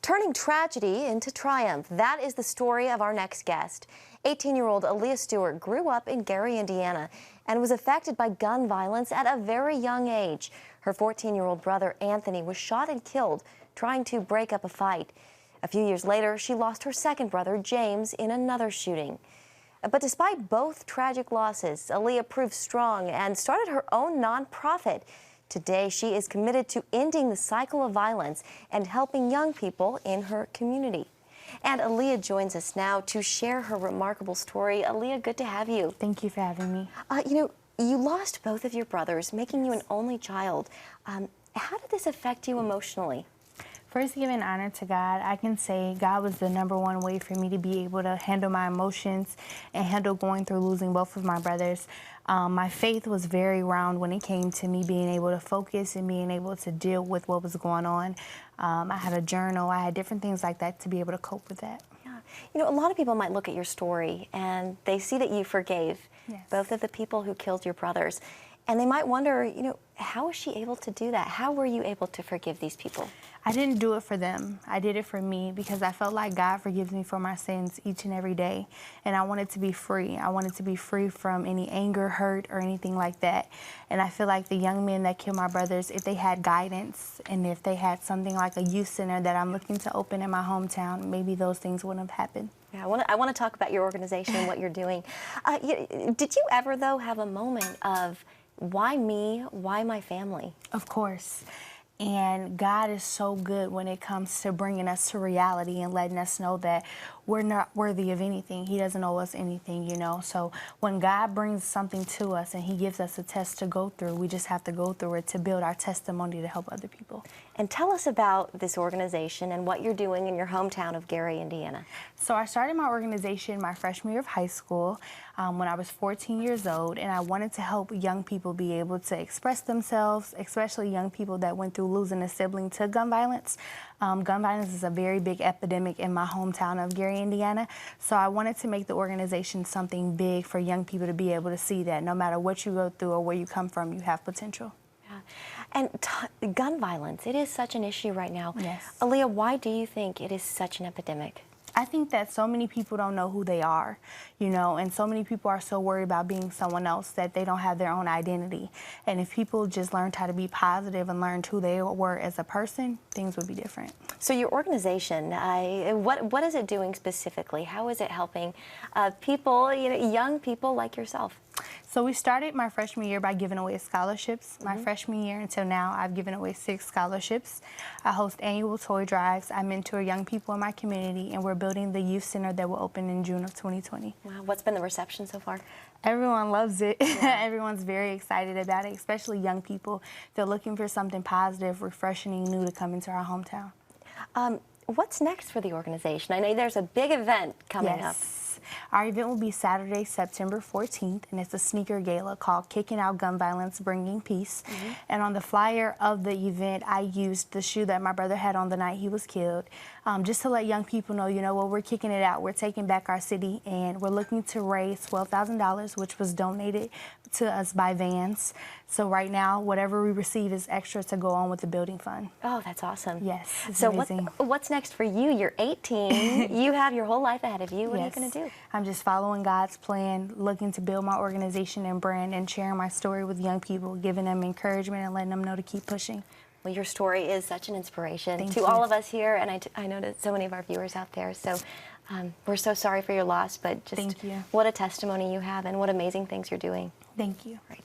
Turning tragedy into triumph. That is the story of our next guest. 18-year-old Aaliyah Stewart grew up in Gary, Indiana, and was affected by gun violence at a very young age. Her 14-year-old brother, Anthony, was shot and killed trying to break up a fight. A few years later, she lost her second brother, James, in another shooting. But despite both tragic losses, Aaliyah proved strong and started her own nonprofit. Today, she is committed to ending the cycle of violence and helping young people in her community. And Aaliyah joins us now to share her remarkable story. Aaliyah, good to have you. Thank you for having me. You lost both of your brothers, making you an only child. How did this affect you emotionally? First, giving honor to God, I can say God was the #1 way for me to be able to handle my emotions and handle going through losing both of my brothers. My faith was very round when it came to me being able to focus and being able to deal with what was going on. I had a journal, I had different things like that to be able to cope with that. Yeah. A lot of people might look at your story and they see that you forgave both of the people who killed your brothers. And they might wonder, how was she able to do that? How were you able to forgive these people? I didn't do it for them. I did it for me because I felt like God forgives me for my sins each and every day. And I wanted to be free. I wanted to be free from any anger, hurt, or anything like that. And I feel like the young men that killed my brothers, if they had guidance and if they had something like a youth center that I'm looking to open in my hometown, maybe those things wouldn't have happened. Yeah, I want to talk about your organization and what you're doing. Did you ever, though, have a moment of, why me? Why my family? Of course. And God is so good when it comes to bringing us to reality and letting us know that we're not worthy of anything. He doesn't owe us anything, So when God brings something to us and he gives us a test to go through, we just have to go through it to build our testimony to help other people. And tell us about this organization and what you're doing in your hometown of Gary, Indiana. So I started my organization my freshman year of high school when I was 14 years old, and I wanted to help young people be able to express themselves, especially young people that went through losing a sibling to gun violence. Gun violence is a very big epidemic in my hometown of Gary, Indiana. So I wanted to make the organization something big for young people to be able to see that no matter what you go through or where you come from, you have potential. Yeah. And gun violence, it is such an issue right now. Yes. Aaliyah, why do you think it is such an epidemic? I think that so many people don't know who they are, and so many people are so worried about being someone else that they don't have their own identity. And if people just learned how to be positive and learned who they were as a person, things would be different. So your organization, what is it doing specifically? How is it helping people, young people like yourself? So we started my freshman year by giving away scholarships. My freshman year until now, I've given away 6 scholarships. I host annual toy drives. I mentor young people in my community, and we're building the youth center that will open in June of 2020. Wow, what's been the reception so far? Everyone loves it. Yeah. Everyone's very excited about it, especially young people. They're looking for something positive, refreshing, and new to come into our hometown. What's next for the organization? I know there's a big event coming up. Our event will be Saturday, September 14th, and it's a sneaker gala called Kicking Out Gun Violence, Bringing Peace. And on the flyer of the event, I used the shoe that my brother had on the night he was killed, just to let young people know, we're kicking it out. We're taking back our city, and we're looking to raise $12,000, which was donated to us by Vans. So right now, whatever we receive is extra to go on with the building fund. Oh, that's awesome. Yes, it's so amazing. What's next for you? You're 18. You have your whole life ahead of you. What are you going to do? I'm just following God's plan, looking to build my organization and brand and sharing my story with young people, giving them encouragement and letting them know to keep pushing. Well, your story is such an inspiration Thank to you. all of us here, and I know that so many of our viewers out there. So we're so sorry for your loss, but just Thank you. What a testimony you have and what amazing things you're doing. Thank you. Right.